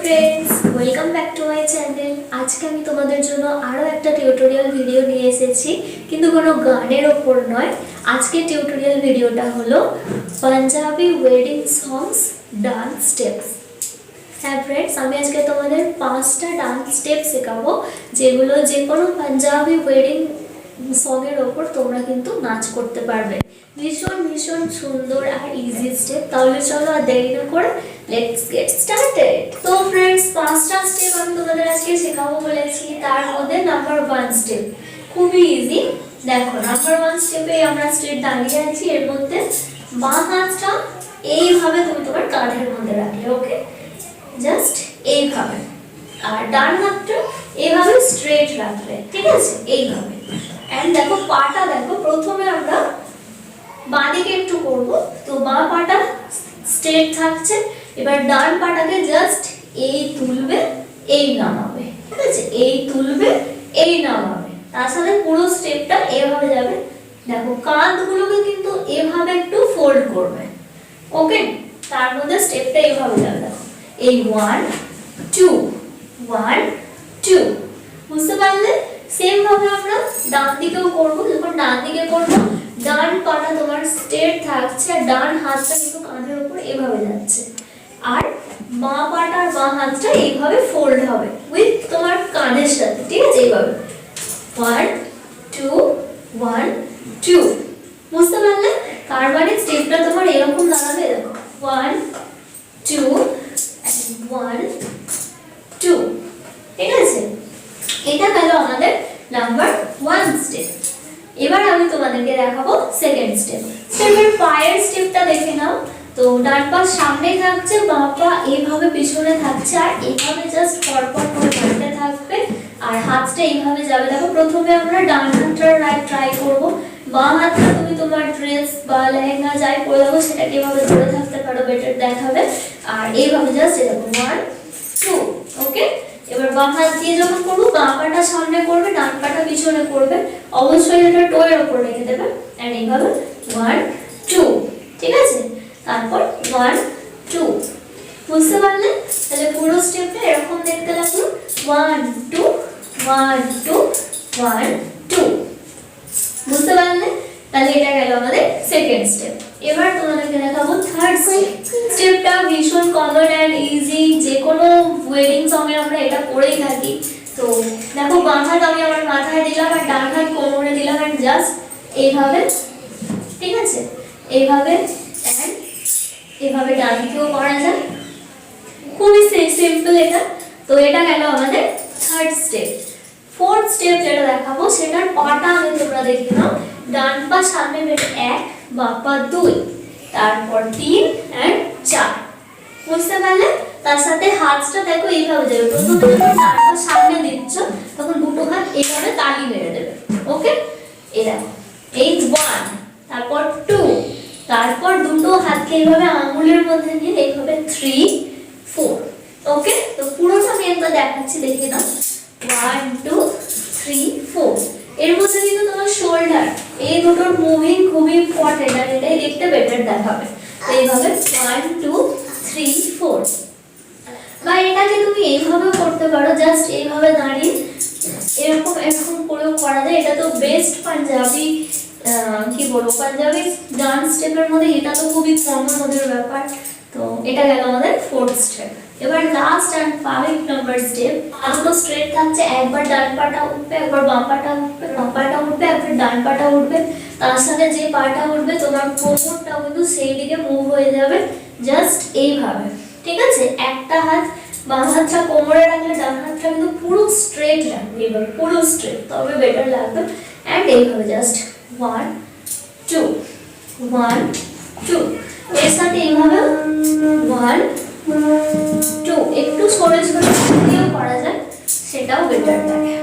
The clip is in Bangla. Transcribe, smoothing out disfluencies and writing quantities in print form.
Friends welcome back to my channel. आज के আমি তোমাদের জন্য আরো একটা টিউটোরিয়াল ভিডিও নিয়ে এসেছি, কিন্তু কোনো গানের উপর নয়। আজকে টিউটোরিয়াল ভিডিওটা হলো পাঞ্জাবি ওয়েডিং সংস ডান্স স্টেপস। হ্যাঁ ফ্রেন্ডস, আমি আজকে তোমাদের 5টা ডান্স স্টেপ শেখাবো, যেগুলো যে কোনো পাঞ্জাবি ওয়েডিং সঙের ওপর তোমরা কিন্তু নাচ করতে পারবে। ভীষণ ভীষণ সুন্দর আর ইজি স্টেপ। তাহলে চলো আর দেরি না করে লেটস গেট স্টার্টেড। তো ফ্রেন্ডস, 5টা স্টেপ আমি তোমাদের আজকে শেখাবো বলেছি। তার মধ্যে নাম্বার 1 স্টেপ খুবই ইজি। দেখো, নাম্বার 1 স্টেপে আমরা স্ট্রেট দাঁড়িয়ে আছি। এর মধ্যে বাঁ হাতটা এইভাবে তুমি তোমার কাঁধের মধ্যে রাখলে, ওকে, জাস্ট এইভাবে। আর ডান হাতটা এইভাবে স্ট্রেট রাখলে, ঠিক আছে, এইভাবে। এন্ড দেখো পাটা, দেখো প্রথমে আমরা বাঁ দিকে একটু করব, তো বাঁ পাটা স্ট্রেট থাকছে। এবার ডান পাটাকে জাস্ট এই তুলবে, এই নামাবে, ঠিক আছে, এই তুলবে, এই নামাবে। তার সাথে পুরো স্টেপটা এভাবে যাবে। দেখো কাঁধগুলোকে কিন্তু এভাবে একটু ফোল্ড করবে, ওকে। তার মধ্যে স্টেপটা এইভাবে যাবে। দেখো এই 1 2 1 2, বুঝতে পারলে? সেম ভাবে আমরা ডান দিকেও করব। যখন ডান দিকে করব, ডান পাটা তোমার স্ট্রেট থাকছে আর ডান হাতটা কিন্তু কাঁধের উপর এভাবে যাচ্ছে। আর বাঁ পাটা আর বাঁ হাতটা এইভাবে ফোল্ড হবে উইথ তোমার কাঁধের সাথে, ঠিক আছে, এইভাবে 1 2 1 2, বুঝতে পারলে? তার মানে স্টেপটা তোমার এরকম দাঁড়াবে। দেখো 1 2 1 2, ঠিক আছে। এটা গেল আমাদের নাম্বার 1 স্টেপ। এবার আমি তোমাদেরকে দেখাবো সেকেন্ড স্টেপ। স্টেপের পায়ের স্টেপটা দেখে নাও। তো ডান পা সামনে থাকছে, বাঁ পা এইভাবে পিছনে থাকছে, আর এইভাবে জাস্ট পরপর করে হাঁটতে থাকবে আর হাতটা এইভাবে যাবে। দেখো প্রথমে আমরা ডান হাতটা ট্রাই করব। বাঁ হাতটা তুমি তোমার ড্রেস বা লেহেঙ্গা যাই পরে দেবো সেটাকে এভাবে ধরে থাকতে পারো, বেটার দেখাবে। আর এইভাবে জাস্ট এরকম 1 2, ওকে। এবার বাম হাত দিয়ে যখন করবো, বাঁ পাটা সামনে করবে, ডান পাটা পিছনে করবে। অবশ্যই এটা টোয়ের উপর রেখে দেবে। এন্ড এইভাবে 1 2, ঠিক আছে। তারপর 1 2, বুঝতে পারলে? তাহলে পুরো স্টেপটা এরকম দেখতে লাগলো 1 2 1 2 1 2, বুঝতে পারলে? তাহলে এটা গেল আমাদের সেকেন্ড স্টেপ। এবার তোমাদেরকে দেখাবো থার্ড স্টেপ। স্টেপটা ভীষণ কমন এন্ড ইজি, যে কোনো ওয়েডিং সঙ্গে আমরা এটা করেই থাকি। তো দেখো বাঁ হাত আমি আমার মাথায় দিলাম আর ডান হাত কোমরে দিলাম, এন্ড জাস্ট এইভাবে, ঠিক আছে, এইভাবে এন্ড এইভাবে ডান দিকেও করা যায়। খুবই সিম্পল এটা। তো এটা গেল আমাদের থার্ড স্টেপ। ফোর্থ স্টেপ যেটা দেখাবো, সেটার পাটা আগে তোমরা দেখে নাও। ডান পা সামনে বেটে 1, বাঁ পা 2, তারপর 3 এন্ড 4, বুঝতে পারলে? তার সাথে হাতটা দেখো এইভাবে যাবে। প্রথমে যখন ডান পা সামনে দিচ্ছ, তখন দুটো হাত এইভাবে তালি মেরে দেবে, ওকে। এই দেখো এই 1, তারপর 2, তারপর দুটো হাতকে এইভাবে আঙ্গুলের মধ্যে নিয়ে এইভাবে 3 4, ওকে। তো পুরোটা আমি একবার দেখাচ্ছি, দেখে নাও 1 2 3 4। এর মধ্যে কিন্তু তোমার শোল্ডার এই দুটোর মুভিং খুবই ইম্পর্টেন্ট, আর এটাই দেখতে বেটার দেখাবে। তো এইভাবে 1 2 3 4, বা এটাকে তুমি এইভাবে করতে পারো, জাস্ট এইভাবে দাঁড়িয়ে এরকম এরকম করেও করা যায়। এটা তো বেস্ট পাঞ্জাবি, কি বলবো, পাঞ্জাবি ডান্স স্টেপের মধ্যে এটা তো খুবই কমন ওদের ব্যাপার। তো এটা গেল আমাদের ফোর্থ স্টেপ। এবার লাস্ট এন্ড 5 নাম্বার স্টেপ। দুটো স্ট্রেট থাকছে, একবার ডান পাটা উঠবে, একবার বাঁ পাটা উঠবে, বাঁ পাটা উঠবে, একবার ডান পাটা উঠবে। তার সাথে যে পাটা উঠবে তোমার কোমরটাও কিন্তু সেই দিকে মুভ হয়ে যাবে, জাস্ট এইভাবে, ঠিক আছে। একটা হাত বাঁ হাতটা কোমরে রাখলে ডান হাতটা কিন্তু পুরো স্ট্রেট রাখবে, এবার পুরো স্ট্রেট, তবে বেটার লাগবে। এন্ড এইভাবে জাস্ট 1 2 1 2, এর সাথে এইভাবে 1 2, একটু সরে সরে দিয়েও করা যায়, সেটাও বেটার থাকে।